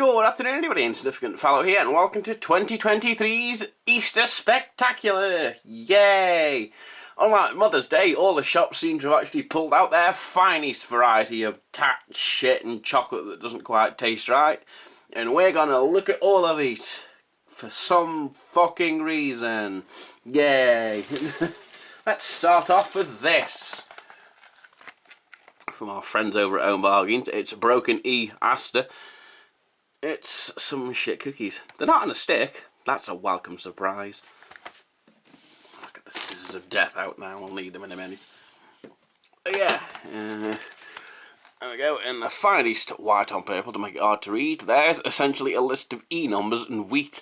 Good afternoon, everybody. Insignificant Fellow here, and welcome to 2023's Easter Spectacular. Yay! Unlike Mother's Day, all the shops seem to have actually pulled out their finest variety of tat shit and chocolate that doesn't quite taste right. And we're gonna look at all of it for some fucking reason. Yay! Let's start off with this. From our friends over at Home Bargains, it's Broken E Aster. It's some shit cookies. They're not on a stick. That's a welcome surprise. Let's get the scissors of death out now. We'll need them in a minute. But yeah. There we go. In the finest white on purple to make it hard to read, there's essentially a list of E numbers and wheat.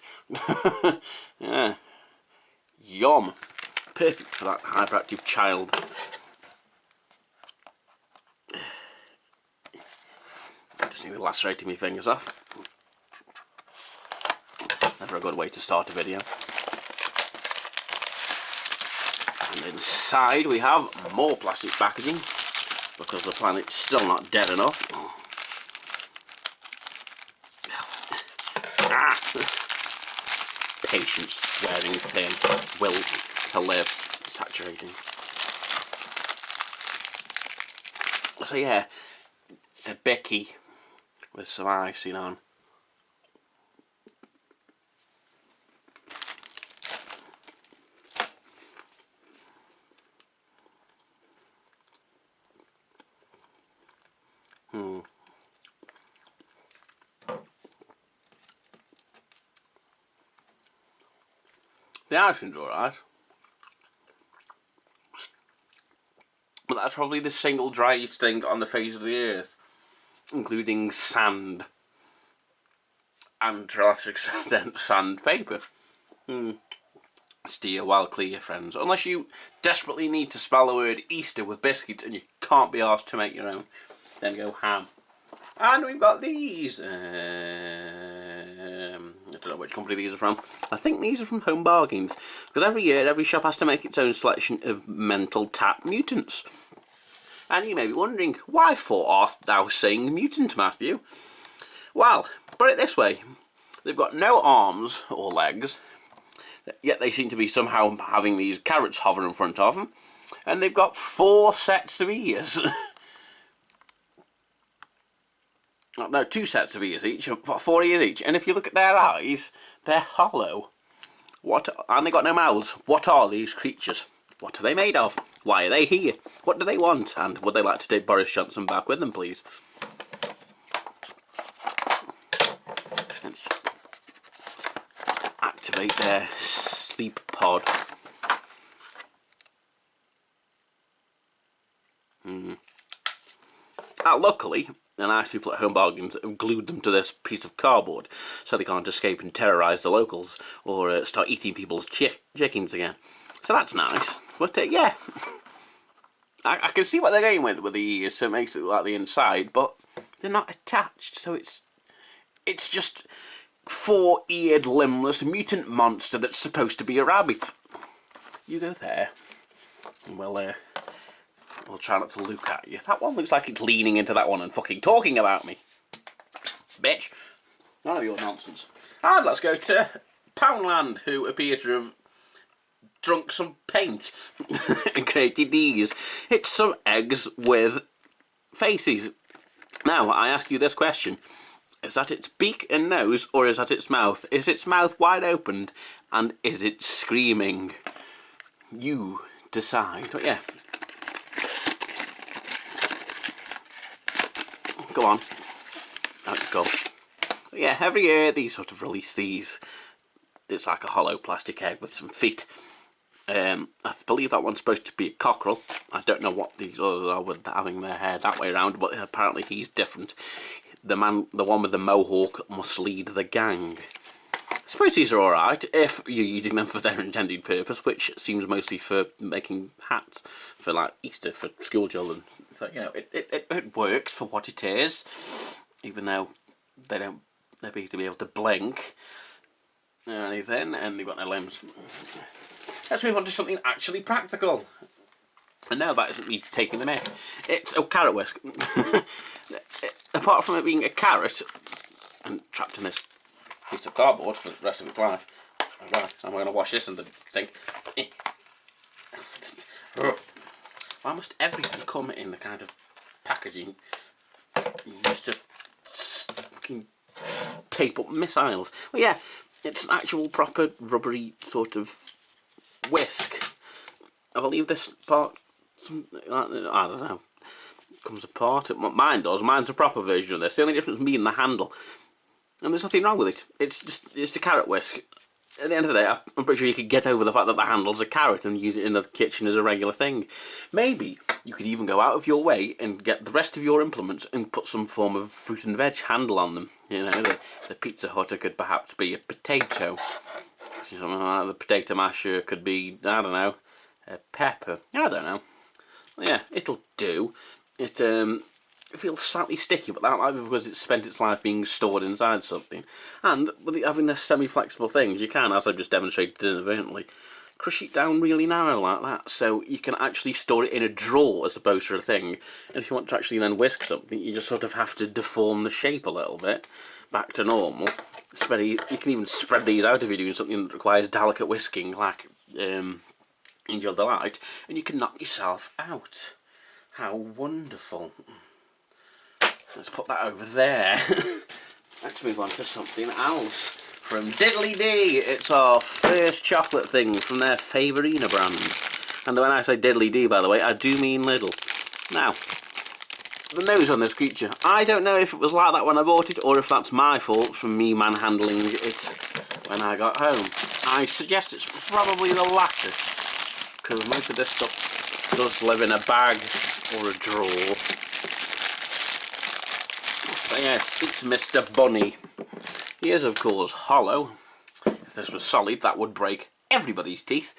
Yeah. Yum. Perfect for that hyperactive child. Just need to lacerating my fingers off. Never a good way to start a video. And inside we have more plastic packaging because the planet's still not dead enough. Patience wearing thin, will to live, saturating. So yeah, it's a Becky with some icing on. The icing's alright. But that's probably the single driest thing on the face of the earth, including sand and to a lesser extent sandpaper. Steer well clear, friends. Unless you desperately need to spell the word Easter with biscuits and you can't be asked to make your own, then go ham. And we've got these. I don't know which company these are from. I think these are from Home Bargains, because every year every shop has to make its own selection of mental tat mutants. And you may be wondering, why for art thou saying mutant, Matthew? Well, put it this way. They've got no arms or legs, yet they seem to be somehow having these carrots hover in front of them. And they've got 4 sets of ears. No, 2 sets of ears each, 4 ears each. And if you look at their eyes, they're hollow. And they got no mouths. What are these creatures? What are they made of? Why are they here? What do they want? And would they like to take Boris Johnson back with them, please? Let's activate their sleep pod. Luckily, the nice people at Home Bargains have glued them to this piece of cardboard so they can't escape and terrorise the locals or start eating people's chickens again. So that's nice. But yeah, I can see what they're going with the ears, so it makes it look like the inside, but they're not attached, so it's just 4-eared, limbless mutant monster that's supposed to be a rabbit. You go there, and we'll try not to look at you. That one looks like it's leaning into that one and fucking talking about me. Bitch. None of your nonsense. And let's go to Poundland, who appear to have drunk some paint and created these. It's some eggs with faces. Now, I ask you this question. Is that its beak and nose, or is that its mouth? Is its mouth wide opened, and is it screaming? You decide. But yeah. Go on. Let's go. But yeah, every year these sort of release these. It's like a hollow plastic egg with some feet. I believe that one's supposed to be a cockerel. I don't know what these others are with having their hair that way around, but apparently he's different. The one with the mohawk must lead the gang. I suppose these are alright if you're using them for their intended purpose, which seems mostly for making hats for like Easter for school children. So you know, it works for what it is, even though they don't appear to be able to blink or anything, and they've got no limbs. Let's move on to something actually practical. And no, that isn't me taking the mic. It's a carrot whisk. Apart from it being a carrot, and trapped in this piece of cardboard for the rest of its life. Right, I'm going to wash this in the sink. Why must everything come in the kind of packaging used to fucking tape up missiles? Well, yeah, it's an actual proper rubbery sort of whisk. I believe this part, I don't know, comes apart. Mine does. Mine's a proper version of this. The only difference is me and the handle. And there's nothing wrong with it. It's a carrot whisk. At the end of the day, I'm pretty sure you could get over the fact that the handle's a carrot and use it in the kitchen as a regular thing. Maybe you could even go out of your way and get the rest of your implements and put some form of fruit and veg handle on them. You know, the Pizza Hutter could perhaps be a potato. Something like that. The potato masher could be, I don't know, a pepper. I don't know. Yeah, it'll do. It feels slightly sticky, but that might be because it's spent its life being stored inside something. And with it having this semi-flexible things, you can, as I've just demonstrated inadvertently, crush it down really narrow like that, so you can actually store it in a drawer as opposed to a thing. And if you want to actually then whisk something, you just sort of have to deform the shape a little bit back to normal. You can even spread these out if you're doing something that requires delicate whisking, like Angel Delight, and you can knock yourself out. How wonderful. Let's put that over there. Let's move on to something else. From Diddly Dee, it's our first chocolate thing from their Favorina brand. And when I say Diddly Dee, by the way, I do mean little. Now, the nose on this creature, I don't know if it was like that when I bought it, or if that's my fault from me manhandling it when I got home. I suggest it's probably the latter, because most of this stuff does live in a bag or a drawer. But yes, it's Mr. Bunny. He is, of course, hollow. If this was solid, that would break everybody's teeth.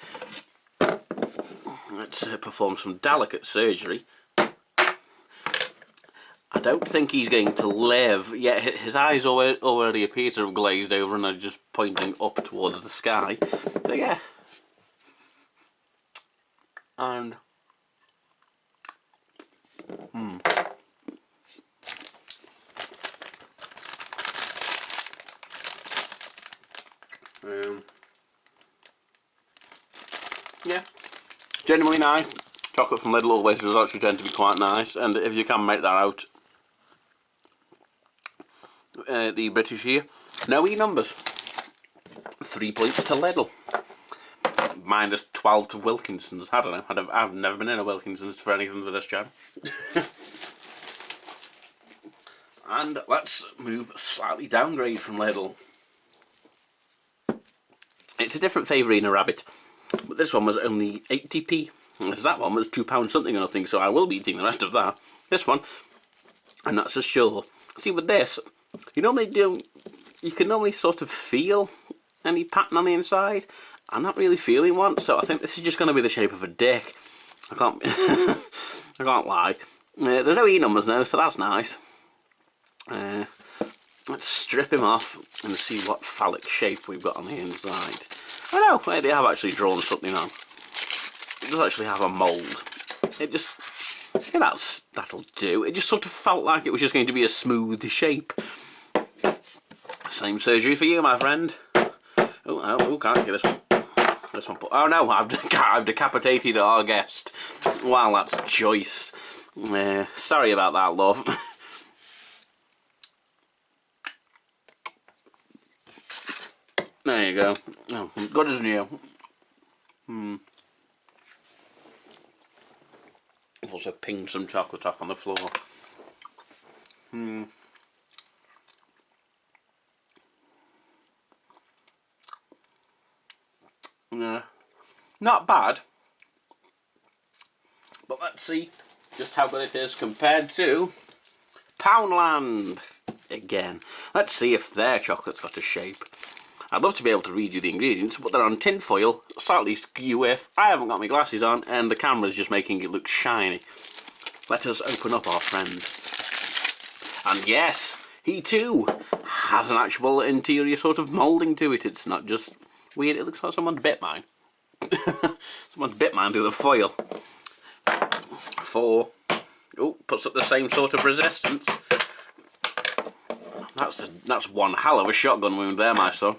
Let's perform some delicate surgery. I don't think he's going to live. Yeah, his eyes already appear to have glazed over and are just pointing up towards the sky. So yeah. And yeah, genuinely nice. Chocolate from Lidl always does actually tend to be quite nice, and if you can make that out, the British here, no E numbers. 3 points to Lidl. Minus 12 to Wilkinson's. I don't know. I've never been in a Wilkinson's for anything for this channel. And let's move slightly downgrade from Lidl. It's a different Favorina rabbit, but this one was only 80p. Whereas that one was £2 something or nothing, so I will be eating the rest of that. This one, and that's for sure. See, with this, you can normally sort of feel any pattern on the inside. I'm not really feeling one, so I think this is just going to be the shape of a dick. I can't, I can't lie. There's no E numbers now, so that's nice. Let's strip him off and see what phallic shape we've got on the inside. Oh no, they have actually drawn something on. It does actually have a mould. It just, yeah, that'll do. It just sort of felt like it was just going to be a smooth shape. Same surgery for you, my friend. Oh, can't get this one. This one. Oh no, I've decapitated our guest. Wow, that's choice. Sorry about that, love. There you go. Oh, good as new. I've also pinged some chocolate off on the floor. Yeah. Not bad. But let's see just how good it is compared to Poundland. Again. Let's see if their chocolate's got a shape. I'd love to be able to read you the ingredients, but they're on tin foil, slightly skew if. I haven't got my glasses on, and the camera's just making it look shiny. Let us open up our friend. And yes, he too has an actual interior sort of moulding to it. It's not just weird, it looks like someone's bit mine. Someone's bit mine to the foil. Puts up the same sort of resistance. That's one hell of a shotgun wound there, my son.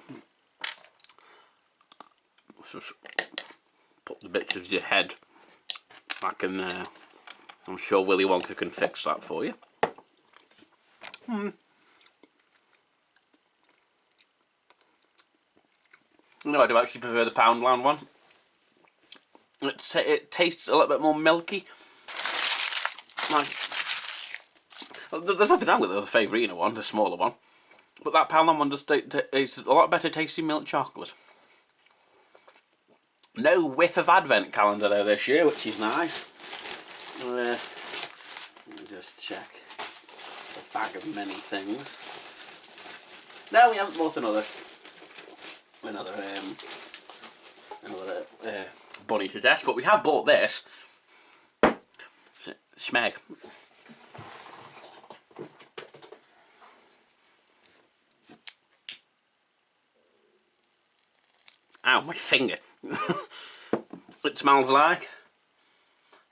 Let's just put the bits of your head back in there. I'm sure Willy Wonka can fix that for you. No, I do actually prefer the Poundland one. It tastes a little bit more milky. Like, there's nothing wrong with the Favourina one, the smaller one. But that Poundland one just tastes a lot better tasting milk chocolate. No whiff of advent calendar there this year, which is nice. Let me just check the bag of many things. No, we haven't bought another bunny to death, but we have bought this. Smeg. Ow, my finger. It smells like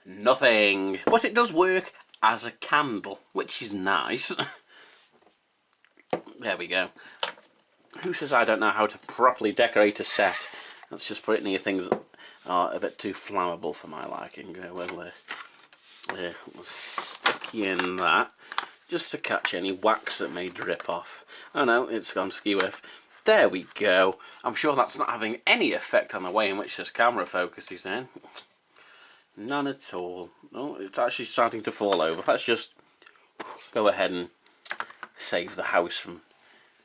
nothing, but it does work as a candle, which is nice. There we go. Who says I don't know how to properly decorate a set? Let's just put it near things that are a bit too flammable for my liking. We'll stick you in that, just to catch any wax that may drip off. Oh no, it's gone skew-whiff. There we go. I'm sure that's not having any effect on the way in which this camera focuses in. None at all. Oh, it's actually starting to fall over. Let's just go ahead and save the house from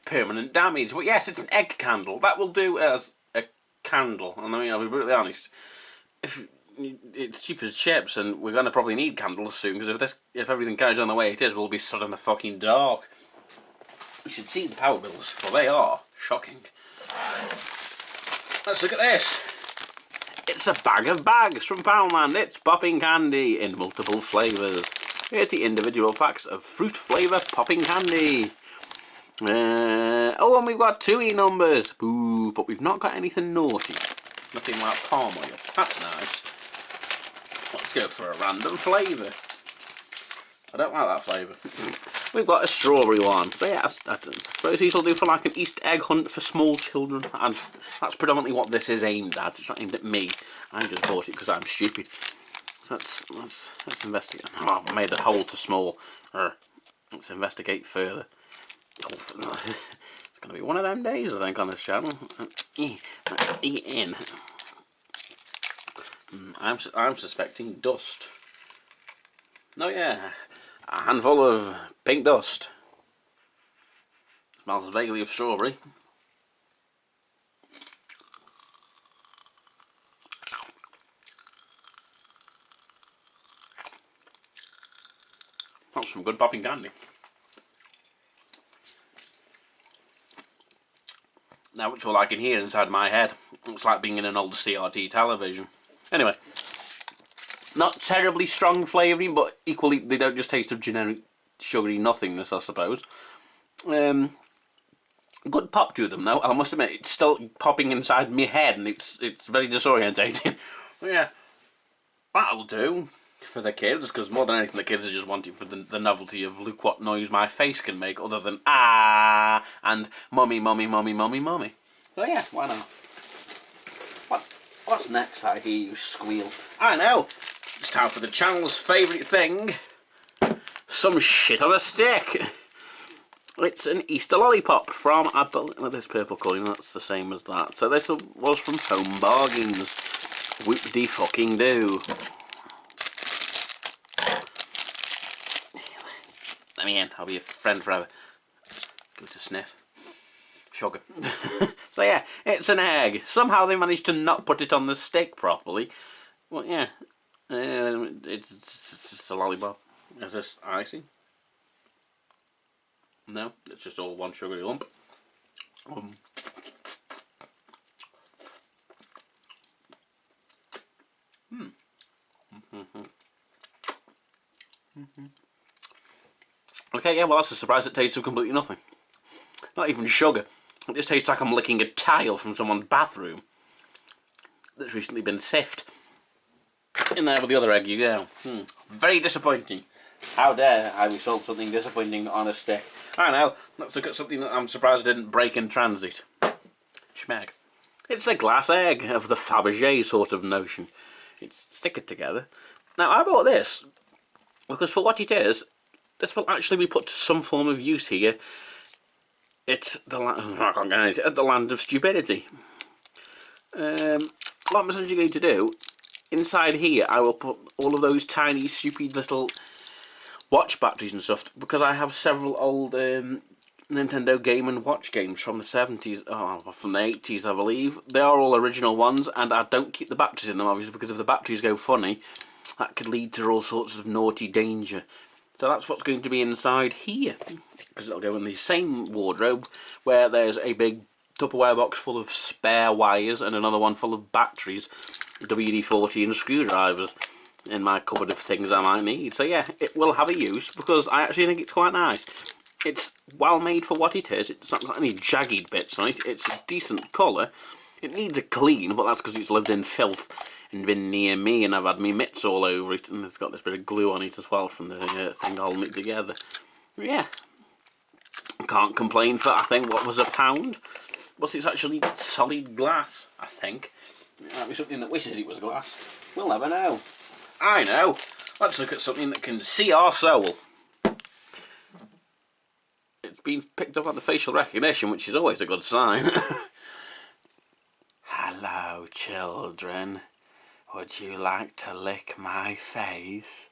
permanent damage. But yes, it's an egg candle. That will do as a candle. And I mean, I'll be brutally honest. If it's cheap as chips, and we're going to probably need candles soon, because if everything carries on the way it is, we'll be stood in the fucking dark. You should see the power bills, for they are shocking. Let's look at this. It's a bag of bags from Poundland. It's popping candy in multiple flavours. 30 individual packs of fruit flavour popping candy. Oh, and we've got 2E numbers. Boo, but we've not got anything naughty. Nothing like palm oil. That's nice. Let's go for a random flavour. I don't like that flavour. We've got a strawberry one. So yeah, I suppose these will do for like an Easter egg hunt for small children. And that's predominantly what this is aimed at. It's not aimed at me. I just bought it because I'm stupid. So let's investigate. Oh, I've made the hole too small. Let's investigate further. It's going to be one of them days, I think, on this channel. I'm suspecting dust. Oh yeah, a handful of pink dust. Smells vaguely of strawberry. That's some good popping candy. Now, which all I can hear inside my head. Looks like being in an old CRT television. Anyway, not terribly strong flavouring, but equally they don't just taste of generic sugary nothingness, I suppose. Good pop to them, though. I must admit, it's still popping inside my head, and it's very disorientating. But yeah, that'll do for the kids, because more than anything, the kids are just wanting for the novelty of look what noise my face can make, other than ah and mummy, mummy, mummy, mummy, mummy. So yeah, why not? What's next? I hear you squeal. I know. It's time for the channel's favourite thing. Some shit on a stick. It's an Easter lollipop from, I believe, well, this purple coin, that's the same as that. So this was from Home Bargains. Whoop-de-fucking-do. Let me in, I'll be your friend forever. Go to sniff. Sugar. So yeah, it's an egg. Somehow they managed to not put it on the stick properly. Well, yeah. It's just a lollipop. Is this icing? No, it's just all one sugary lump. Okay, yeah, well that's a surprise. It tastes of completely nothing. Not even sugar. It just tastes like I'm licking a tile from someone's bathroom that's recently been sifted. In there with the other egg you go. Very disappointing. How dare I be sold something disappointing on a stick? I know, let's look at something that I'm surprised I didn't break in transit. Schmeg. It's a glass egg of the Fabergé sort of notion. It's stickered together. Now, I bought this because for what it is, this will actually be put to some form of use here. It's the land of stupidity. What I'm essentially going to do, inside here I will put all of those tiny stupid little watch batteries and stuff, because I have several old Nintendo Game & Watch games from the 70s, from the 80s I believe. They are all original ones, and I don't keep the batteries in them obviously, because if the batteries go funny, that could lead to all sorts of naughty danger. So that's what's going to be inside here, because it'll go in the same wardrobe where there's a big Tupperware box full of spare wires and another one full of batteries, WD-40 and screwdrivers in my cupboard of things I might need. So yeah, it will have a use because I actually think it's quite nice. It's well made for what it is. It's not got any jagged bits on it. It's a decent colour. It needs a clean, but that's because it's lived in filth and been near me, and I've had me mitts all over it, and it's got this bit of glue on it as well from the thing holding it together. But yeah, can't complain for, I think, what was £1? But it's actually solid glass, I think. It might be something that wishes it was glass. We'll never know. I know. Let's look at something that can see our soul. It's been picked up on the facial recognition, which is always a good sign. Hello, children. Would you like to lick my face?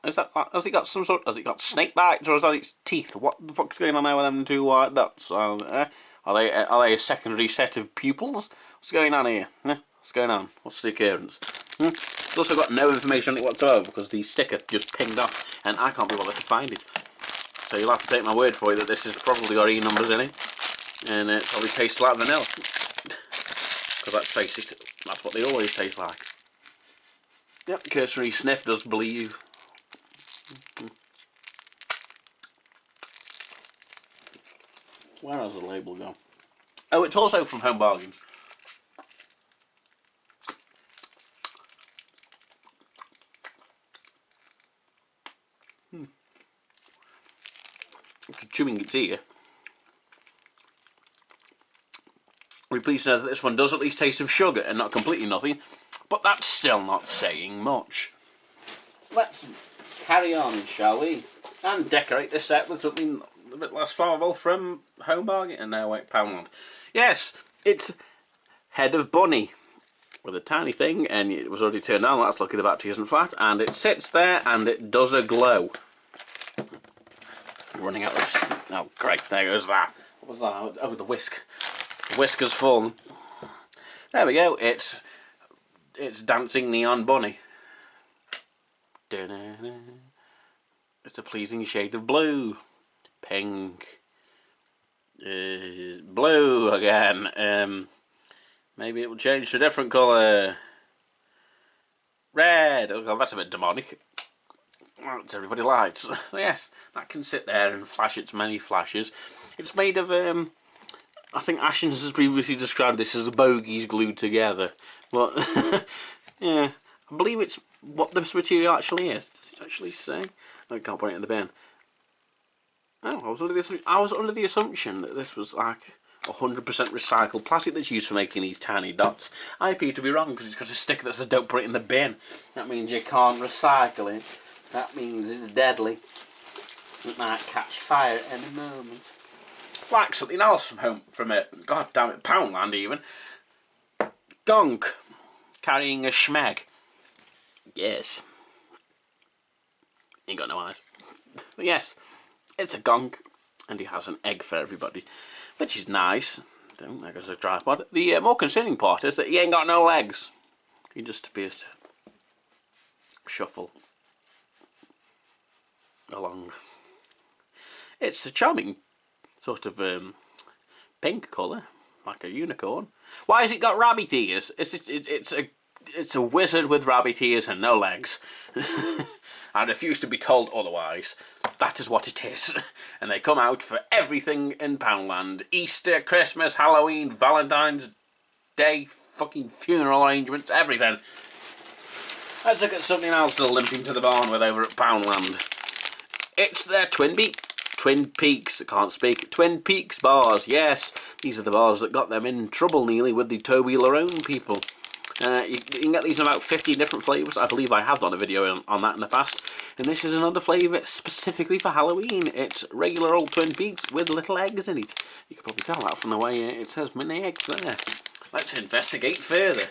Is that? Has it got some sort? Has it got snake bites, or is that its teeth? What the fuck's going on there with them two white dots? Are they a secondary set of pupils? What's going on here? What's going on? What's the occurrence? It's also got no information on it whatsoever because the sticker just pinged off, and I can't be bothered to find it. So you'll have to take my word for it that this has probably got E numbers in it, and it probably tastes like vanilla. Because let's face it, that's what they always taste like. Yep, cursory sniff does believe. Where has the label gone? Oh, it's also from Home Bargains. After chewing its ear, we're pleased to know that this one does at least taste of sugar and not completely nothing, but that's still not saying much. Let's carry on, shall we? And decorate this set with something a bit less flammable from Home Bargain. And now, wait, Poundland. Yes, it's Head of Bunny with a tiny thing, and it was already turned on. That's lucky the battery isn't flat, and it sits there and it does a glow. Running out of... Oh, great, there goes that. What was that? Oh, the whisk. The whisk has fallen. There we go, it's Dancing Neon Bunny. It's a pleasing shade of blue. Pink. Blue again. Maybe it will change to a different colour. Red. Oh, God, that's a bit demonic. What everybody likes. Yes, that can sit there and flash its many flashes. It's made of, I think Ashens has previously described this as bogies glued together. But, yeah, I believe it's what this material actually is. Does it actually say? I can't put it in the bin. Oh, I was under the assumption that this was like 100% recycled plastic that's used for making these tiny dots. I appear to be wrong because it's got a sticker that says don't put it in the bin. That means you can't recycle it. That means it's deadly. It might catch fire at any moment. Like something else from it. God damn it, Poundland even. Gunk. Carrying a schmeg. Yes. Ain't got no eyes. But yes, it's a gonk, and he has an egg for everybody, which is nice. There goes a tripod. The more concerning part is that he ain't got no legs. He just appears to shuffle along. It's a charming sort of pink colour, like a unicorn. Why has it got rabbit ears? It's a wizard with rabbit ears and no legs. I refuse to be told otherwise. That is what it is. And they come out for everything in Poundland. Easter, Christmas, Halloween, Valentine's Day, fucking funeral arrangements, everything. Let's look at something else to limp into the barn with over at Poundland. It's their Twin Peaks, I can't speak, Twin Peaks bars, yes. These are the bars that got them in trouble nearly with the Toblerone people. You can get these in about 15 different flavours. I believe I have done a video on that in the past. And this is another flavour specifically for Halloween. It's regular old Twin Peaks with little eggs in it. You can probably tell that from the way it says mini eggs there. Let's investigate further.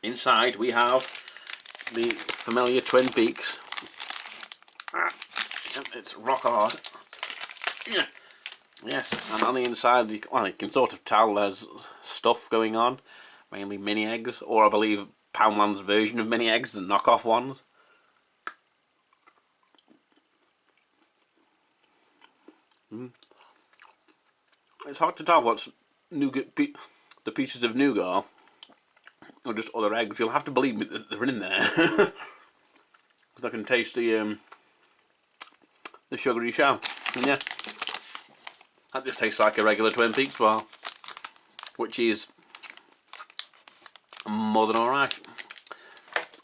Inside we have the familiar Twin Peaks. It's rock hard. Yes, and on the inside, you can sort of tell there's stuff going on. Mainly mini eggs, or I believe Poundland's version of mini eggs, the knockoff ones. It's hard to tell what's nougat, the pieces of nougat, or just other eggs. You'll have to believe me that they're in there, because I can taste the sugary shell. And yeah, that just tastes like a regular Twin Peaks bar, which is more than alright.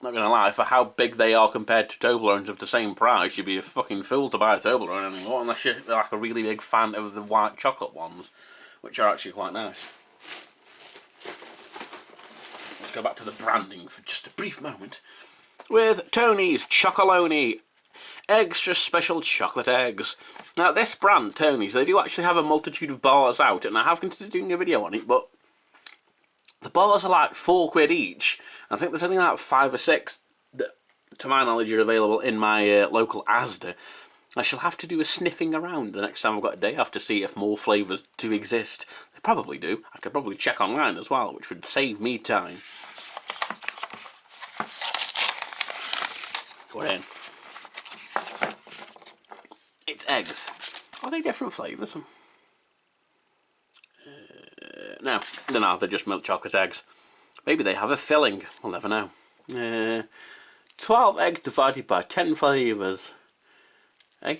Not gonna lie, for how big they are compared to Toblerones of the same price, you'd be a fucking fool to buy a Toblerone anymore, unless you're like a really big fan of the white chocolate ones, which are actually quite nice. Let's go back to the branding for just a brief moment. With Tony's Chocolonely Extra Special Chocolate Eggs. Now this brand, Tony's, they do actually have a multitude of bars out, and I have considered doing a video on it, but the bars are like £4 each. I think there's only like 5 or 6 that, to my knowledge, are available in my local Asda. I shall have to do a sniffing around the next time I've got a day off to see if more flavours do exist. They probably do. I could probably check online as well, which would save me time. Go in. It's eggs. Are they different flavours? No, they're just milk chocolate eggs. Maybe they have a filling. We'll never know. 12 eggs divided by 10 flavours. La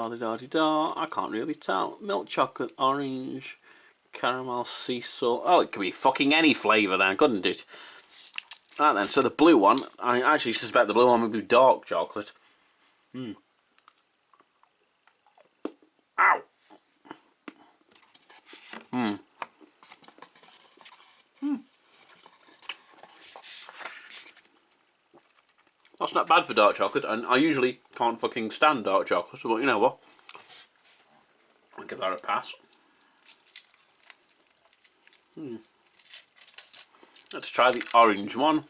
di da di da. I can't really tell. Milk chocolate, orange, caramel, sea salt. Oh, it could be fucking any flavour then, couldn't it? Right then, so the blue one, I actually suspect the blue one would be dark chocolate. Ow! That's not bad for dark chocolate, and I usually can't fucking stand dark chocolate, but you know what? I'll give that a pass. Let's try the orange one.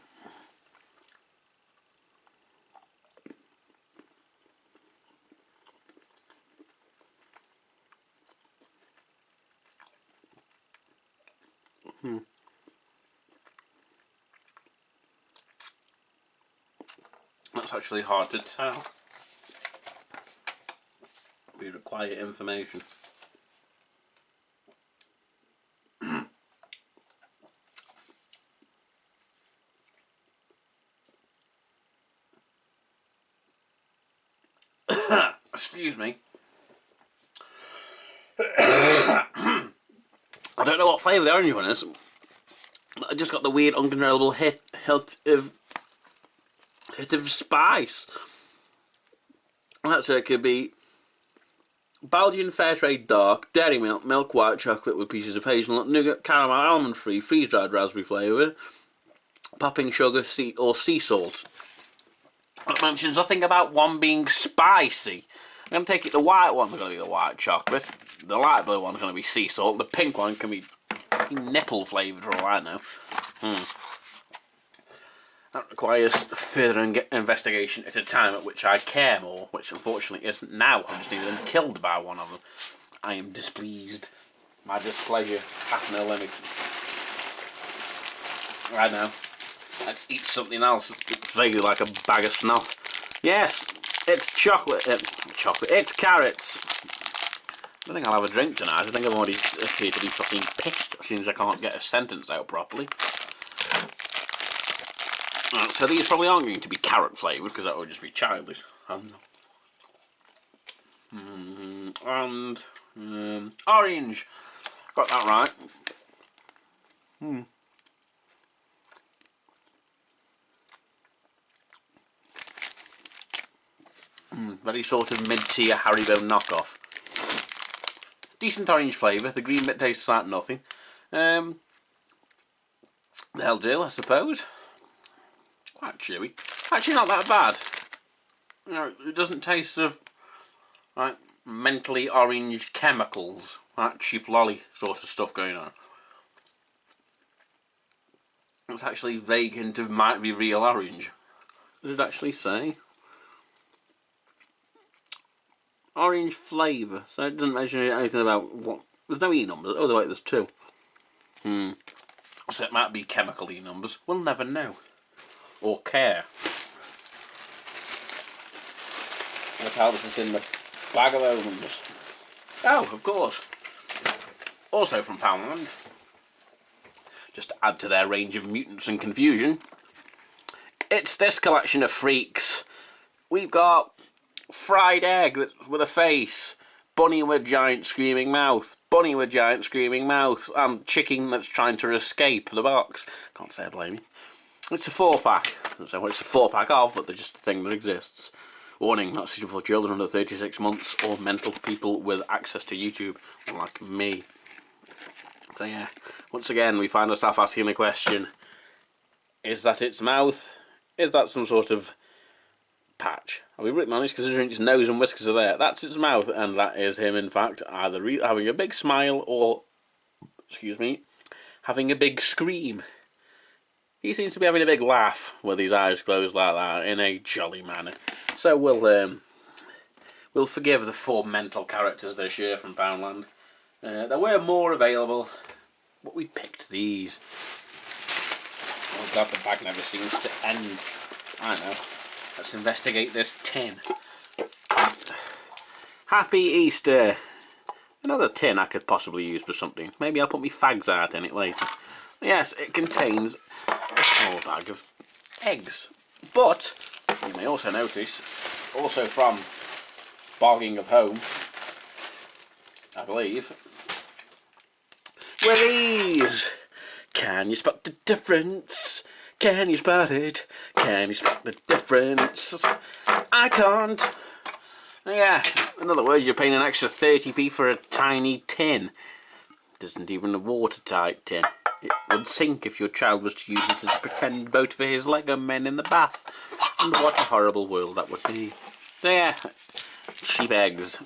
That's actually hard to tell. We require information. Excuse me. I don't know what flavour the orange one is. I just got the weird uncontrollable hit of spice. That's it. Could be Belgian Fairtrade Dark, Dairy Milk, Milk White Chocolate with pieces of hazelnut, nougat, caramel, almond free, freeze dried raspberry flavour, popping sugar, or sea salt. It mentions nothing about one being spicy. I'm going to take it the white one's going to be the white chocolate, the light blue one's going to be sea salt, the pink one can be nipple flavoured for all I know. That requires further investigation at a time at which I care more, which unfortunately isn't now. I'm just even killed by one of them. I am displeased. My displeasure hath no limit. Right now, let's eat something else. It's vaguely like a bag of snot. Yes, it's chocolate. It's carrots. I think I'll have a drink tonight. I think I'm already appeared to be fucking pissed as soon as I can't get a sentence out properly. Right, so these probably aren't going to be carrot flavoured because that would just be childish. Orange. Got that right. Very sort of mid-tier Haribo knockoff. Decent orange flavour. The green bit tastes like nothing. They'll do, I suppose. Quite chewy. Actually, not that bad. You know, it doesn't taste of like mentally orange chemicals, that cheap lolly sort of stuff going on. It's actually vague hint of might be real orange. Does it actually say? Orange flavour, so it doesn't mention anything about what. There's no E numbers. Oh, wait, there's 2. So it might be chemical E numbers. We'll never know. Or care. Look how this is in the bag of omens. Oh, of course. Also from Poundland, just to add to their range of mutants and confusion, it's this collection of freaks. We've got fried egg with a face, bunny with giant screaming mouth, bunny with giant screaming mouth, and chicken that's trying to escape the box. Can't say I blame you. It's a 4-pack. I don't say what it's a 4-pack of, but they're just a thing that exists. Warning, not suitable for children under 36 months or mental people with access to YouTube, like me. So yeah, once again we find ourselves asking the question, is that its mouth? Is that some sort of patch? I'll be written honest, considering its nose and whiskers are there. That's its mouth, and that is him in fact either having a big smile or, excuse me, having a big scream. He seems to be having a big laugh with his eyes closed like that in a jolly manner. So we'll forgive the 4 mental characters this year from Poundland. There were more available, but we picked these. Oh god, the bag never seems to end. I know. Let's investigate this tin. Happy Easter! Another tin I could possibly use for something. Maybe I'll put my fags art in it later. Yes, it contains a small bag of eggs. But, you may also notice, also from Bargain of Home, I believe, were these. Can you spot the difference? Can you spot it? Can you spot the difference? I can't. Yeah, in other words, you're paying an extra 30p for a tiny tin. It isn't even a watertight tin. It would sink if your child was to use it as a pretend boat for his Lego men in the bath. And what a horrible world that would be. There, cheap eggs.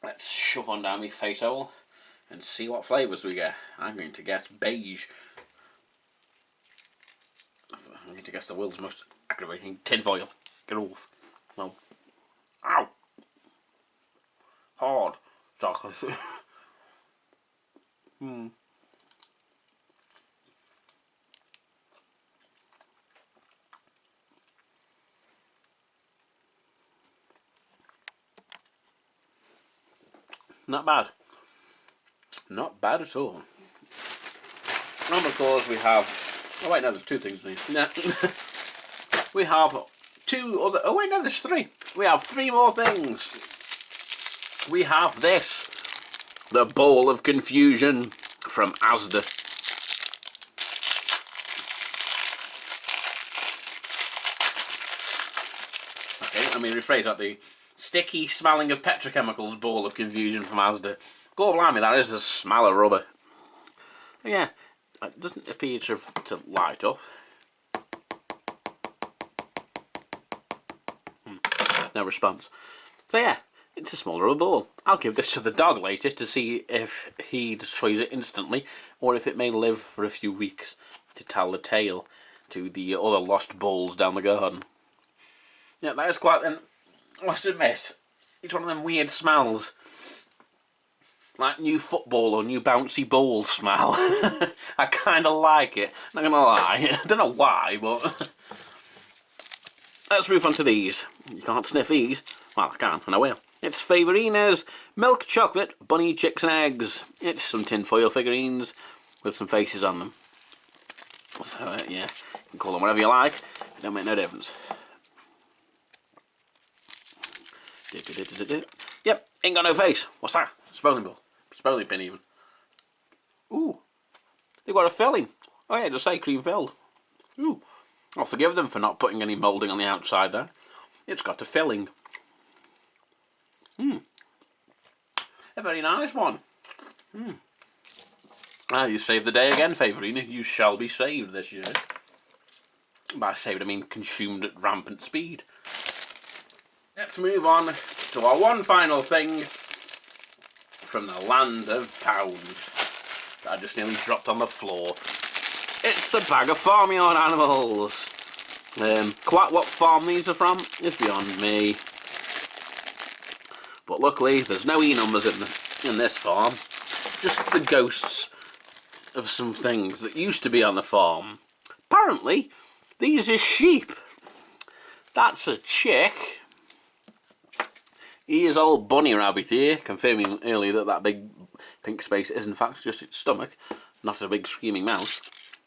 Let's shove on down my face hole and see what flavours we get. I'm going to guess beige. I'm going to guess the world's most aggravating tinfoil. Get off. Well, ow! Hard. Chocolate. Not bad. Not bad at all. And of course we have... Oh wait, no, there's 2 things in here. We have 2 other... Oh wait, no, there's 3. We have 3 more things. We have this. The Ball of Confusion from Asda. Okay, let me rephrase that. The sticky smelling of petrochemicals Ball of Confusion from Asda. God blimey, that is the smell of rubber. But yeah, it doesn't appear to light up. No response. So yeah, it's a small rubber ball. I'll give this to the dog later to see if he destroys it instantly, or if it may live for a few weeks to tell the tale to the other lost balls down the garden. Yeah, that is quite an... I must admit, it's one of them weird smells. Like new football or new bouncy ball smell. I kind of like it, not gonna lie. I don't know why, but... Let's move on to these. You can't sniff these. Well, I can, and I will. It's Favorina's Milk Chocolate Bunny Chicks and Eggs. It's some tinfoil figurines with some faces on them. So, yeah, you can call them whatever you like. It don't make no difference. Yep, ain't got no face. What's that? Spelling ball. Spelling pin even. Ooh, they've got a filling. Oh yeah, just say cream filled. Ooh, I'll forgive them for not putting any moulding on the outside there. It's got a filling. A very nice one. Ah, you saved the day again, Favourina. You shall be saved this year. By saved, I mean consumed at rampant speed. Let's move on to our one final thing from the land of pounds that I just nearly dropped on the floor. It's a bag of farmyard animals. Quite what farm these are from is beyond me. But luckily, there's no E-numbers in this farm. Just the ghosts of some things that used to be on the farm. Apparently, these are sheep. That's a chick. Here's old Bunny Rabbit here, confirming earlier that that big pink space is in fact just its stomach, not a big screaming mouse.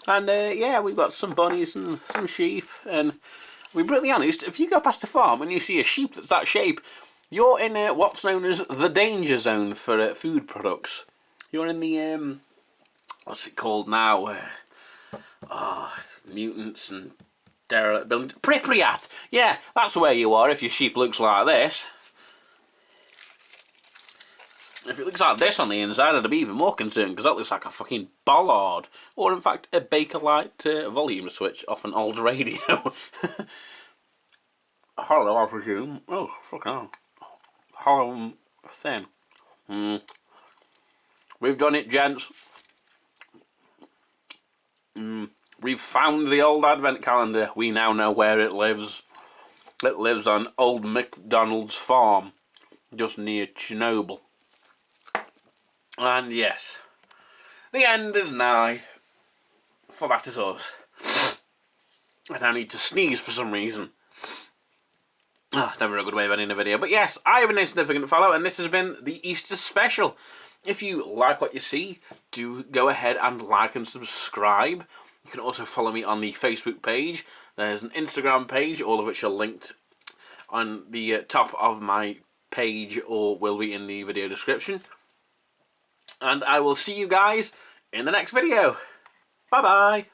And yeah, we've got some bunnies and some sheep, and to be brutally honest, if you go past a farm and you see a sheep that's that shape, you're in what's known as the danger zone for food products. You're in the, what's it called now? Mutants and derelict buildings. Pripyat! Yeah, that's where you are if your sheep looks like this. If it looks like this on the inside, I'd be even more concerned, because that looks like a fucking bollard. Or, in fact, a Bakelite volume switch off an old radio. Hollow, I presume. Oh, fucking hell. Hollow and thin. We've done it, gents. We've found the old advent calendar. We now know where it lives. It lives on Old MacDonald's farm, just near Chernobyl. And yes, the end is nigh, for that is us. And I need to sneeze for some reason. Never a good way of ending a video. But yes, I have an insignificant fellow, and this has been the Easter special. If you like what you see, do go ahead and like and subscribe. You can also follow me on the Facebook page. There's an Instagram page, all of which are linked on the top of my page or will be in the video description. And I will see you guys in the next video. Bye bye.